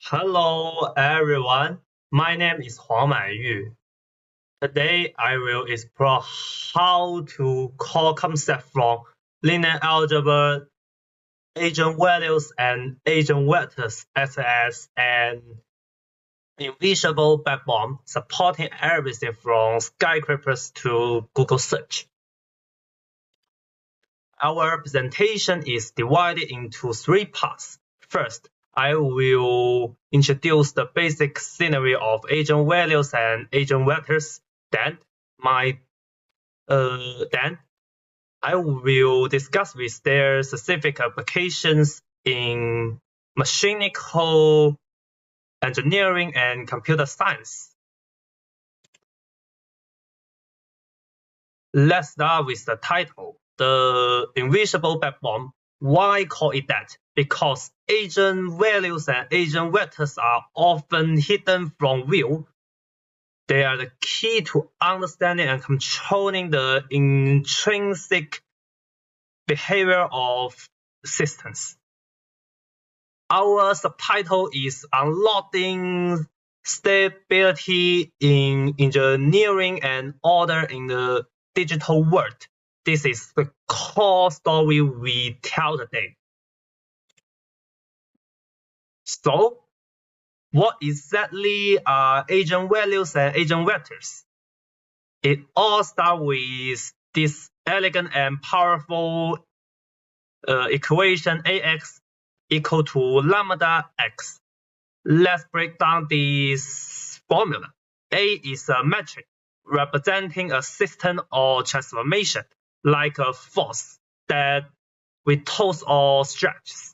Hello everyone, my name is Huang Manyu. Today I will explore how to call concepts from linear algebra, eigenvalues, and eigenvectors as an invisible backbone supporting everything from skyscrapers to Google search. Our presentation is divided into three parts. First, I will introduce the basic scenery of eigenvalues and eigenvectors. Then I will discuss with their specific applications in mechanical engineering and computer science. Let's start with the title, the invisible backbone. Why call it that? Because eigenvalues and eigenvectors are often hidden from view. They are the key to understanding and controlling the intrinsic behavior of systems. Our subtitle is Unlocking Stability in Engineering and Order in the Digital World. This is the core story we tell today. So, what exactly are eigenvalues and eigenvectors? It all starts with this elegant and powerful equation AX equal to lambda x. Let's break down this formula. A is a metric representing a system or transformation, like a force that vectors or stretches.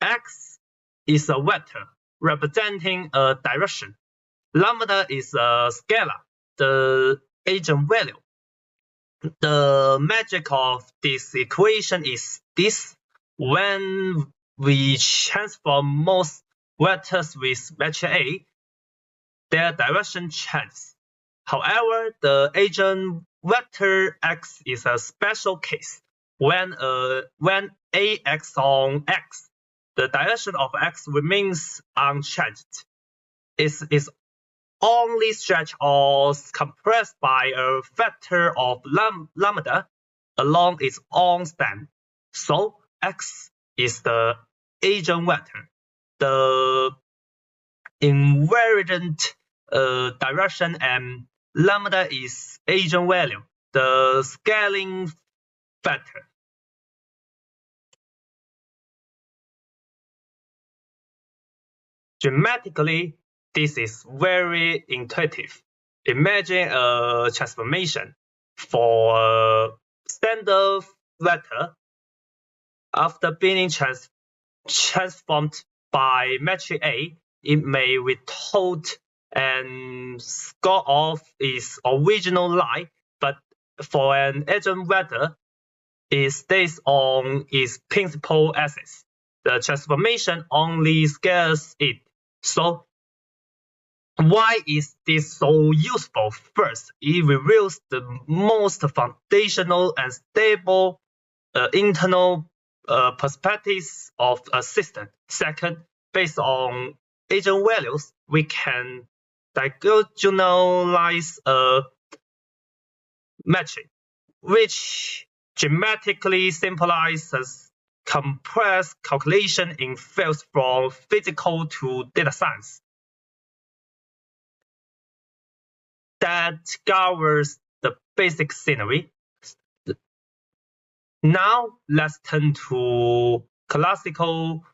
X is a vector representing a direction. Lambda is a scalar, the eigenvalue. The magic of this equation is this: when we transform most vectors with matrix A, their direction changes. However, the eigenvector x is a special case. When Ax on x, the direction of x remains unchanged. It is only stretched or compressed by a factor of lambda along its own span. So x is the eigenvector. The invariant direction, and lambda is eigenvalue, the scaling factor. Geometrically, this is very intuitive. Imagine a transformation for a standard vector. After being transformed by matrix A, it may withhold and score off its original line, but for an eigenvector, it stays on its principal axis. The transformation only scales it. So why is this so useful? First, it reveals the most foundational and stable internal perspectives of a system. Second, based on eigenvalues, we can diagonalize a metric, which geometrically simplifies complex calculation in fields from physical to data science. That covers the basic scenery. Now let's turn to classical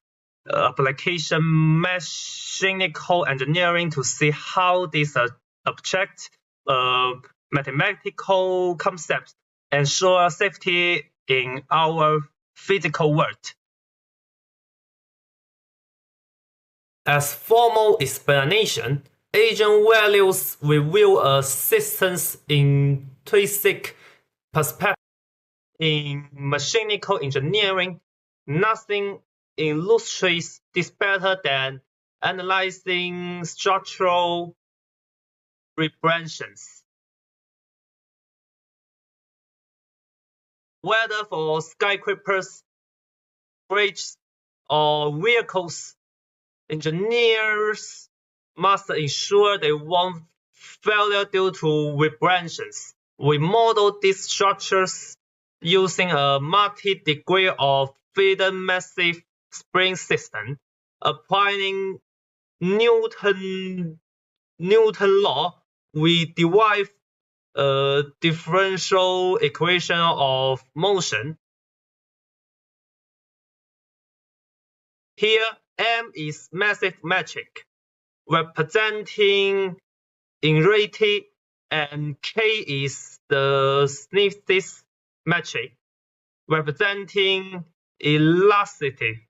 application mechanical engineering to see how these abstract mathematical concepts ensure safety in our physical world. As formal explanation, eigenvalues reveal a system's intrinsic perspective. In mechanical engineering, nothing illustrates this better than analyzing structural representations. Whether for skyscrapers, bridges, or vehicles, Engineers must ensure they won't failure due to vibrations. We model these structures using a multi-degree of freedom massive spring system, applying Newton law. We derive a differential equation of motion. Here, M is massive metric, representing inertia, and K is the stiffness metric, representing elasticity.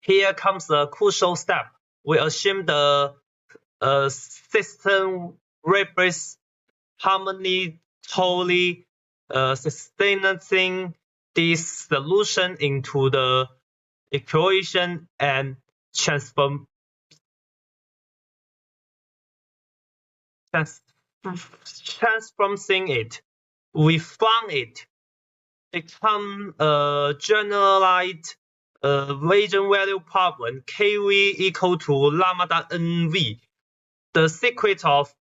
Here comes the crucial step. We assume the system vibrates harmoniously, sustaining this solution into the equation and transforming it. We found it become a generalized eigenvalue problem, Kv equal to lambda nv. The secret of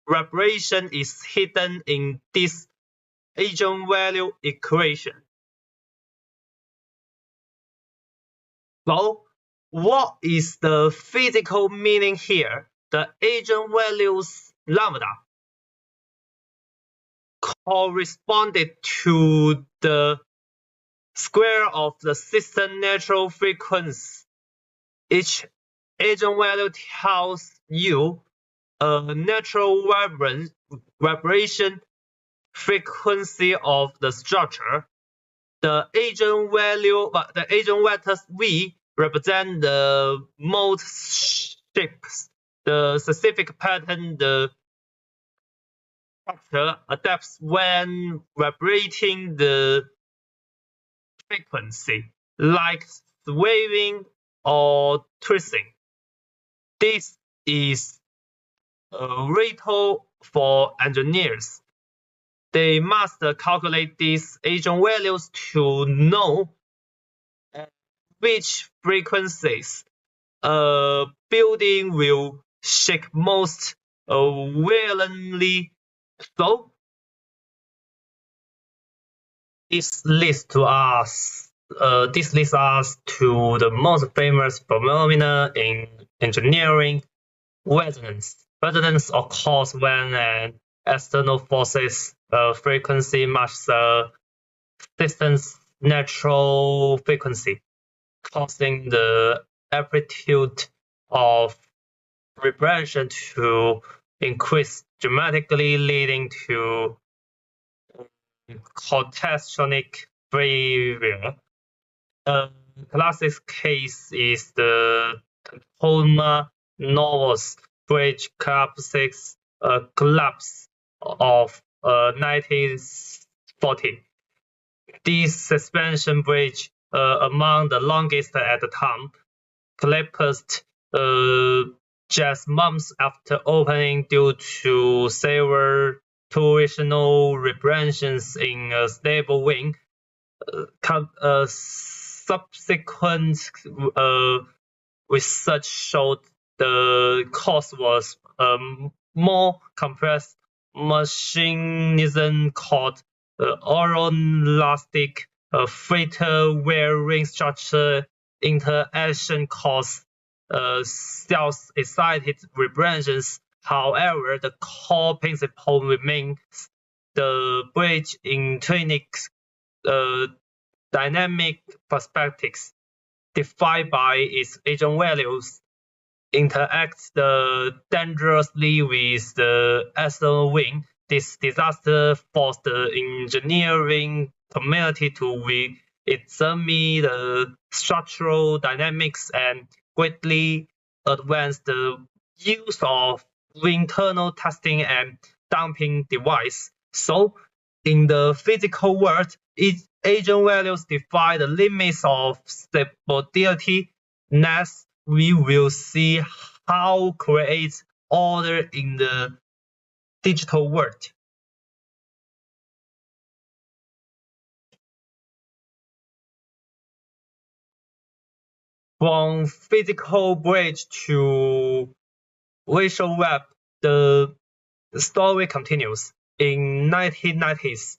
vibration is hidden in this eigenvalue equation. So, what is the physical meaning here? The eigenvalues lambda corresponded to the square of the system natural frequency. Each eigenvalue tells you a natural vibration frequency of the structure. The eigenvectors V represent the mode shapes, the specific pattern the structure adapts when vibrating the frequency, like swaying or twisting. This is vital for engineers. They must calculate these eigenvalues to know which frequencies a building will shake most violently. So, this leads us to the most famous phenomena in engineering, resonance. Resonance occurs when an external forces frequency matches the system's natural frequency, causing the amplitude of vibration to increase dramatically, leading to catastrophic failure. A classic case is the Tacoma Novos Bridge collapse of 1940. This suspension bridge, among the longest at the time, collapsed just months after opening due to severe torsional vibrations in a stable wing. Subsequent research showed the cause was a more complex mechanism called aeroelastic filter where ring structure interaction cause self-excited vibrations. However, the core principle remains the bridge intrinsic dynamic perspectives defined by its eigenvalues interact dangerously with the external wing. This disaster forced the engineering community to re-examine the structural dynamics and greatly advance the use of internal testing and damping device. So, in the physical world, eigenvalues define the limits of stability. Next, we will see how create order in the digital world. From physical bridge to visual web, the story continues. In 1990s,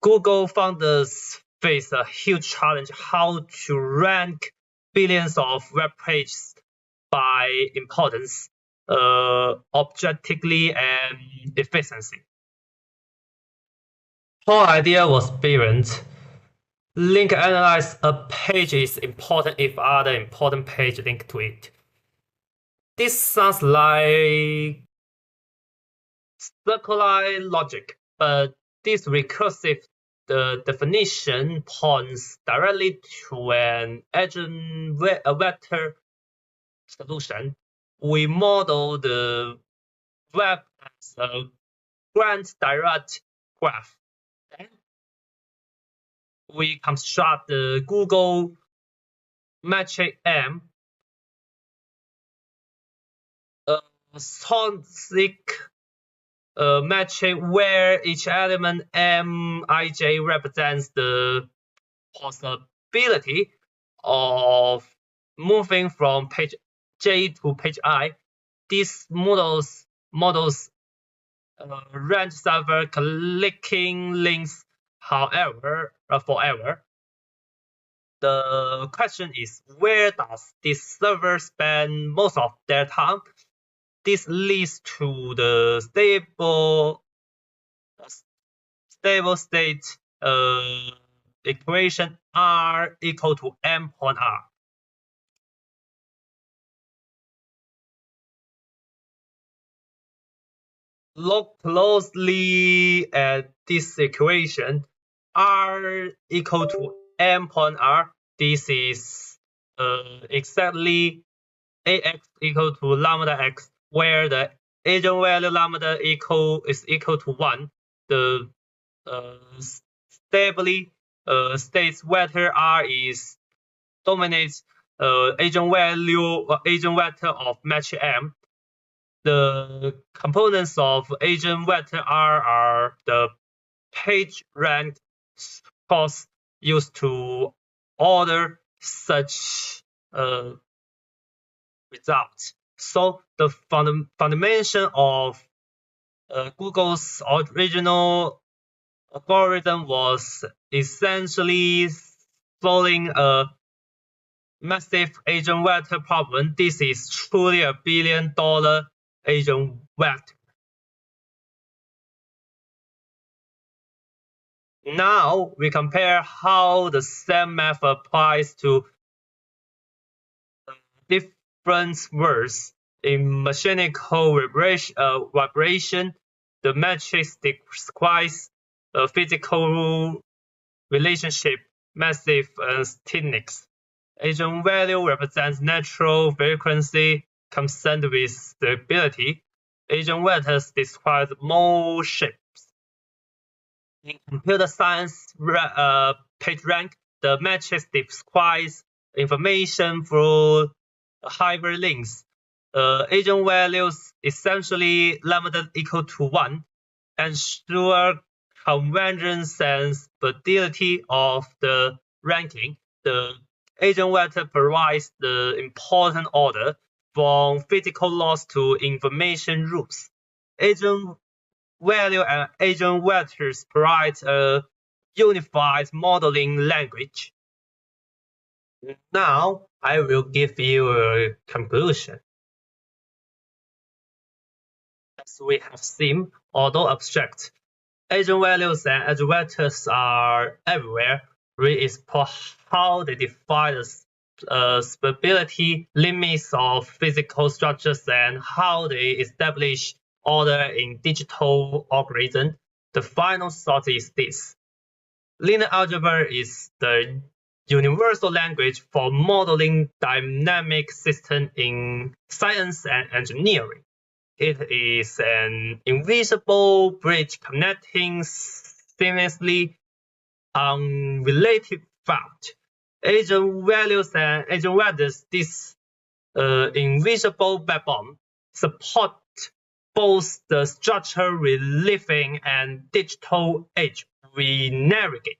Google founders faced a huge challenge: how to rank billions of web pages by importance, objectively, and efficiency. Whole idea was brilliant. Link analyze a page is important if other important page link to it. This sounds like circular logic, but this recursive definition points directly to an agent vector solution. We model the web as a grand direct graph. Then we construct the Google metric M, a sonic metric where each element Mij represents the possibility of moving from page J to page I. These models range server clicking links, however, forever. The question is, where does this server spend most of their time? This leads to the stable state equation R equal to M upon R. Look closely at this equation. R equal to M upon R. This is exactly AX equal to lambda X, where the eigenvalue lambda is equal to 1. The stably states whether R is dominates eigenvector of matrix M. The components of eigenvector R are the page rank cost used to order such results. So the fundamental of Google's original algorithm was essentially solving a massive eigenvector problem. This is truly a billion-dollar eigenvector. Now we compare how the same method applies to different words. In mechanical vibration, the matrix describes a physical relationship, massive stiffness. Eigenvalue represents natural frequency concerned with stability. Eigenvectors describe mole shapes. In computer science PageRank, the matrix describes information through hyperlinks. Eigenvalues essentially lambda equal to 1 ensure convergence and stability of the ranking. The eigenvector provides the important order from physical laws to information rules. Eigenvalue and eigenvectors provide a unified modeling language. Now I will give you a conclusion. As we have seen, although abstract, eigenvalues and eigenvectors are everywhere. We explore how they define the stability limits of physical structures and how they establish order in digital algorithms. The final thought is this: linear algebra is the universal language for modeling dynamic systems in science and engineering. It is an invisible bridge connecting seamlessly unrelated fact. Eigenvalues and eigenvectors, this invisible backbone, support both the structural living and digital age we navigate.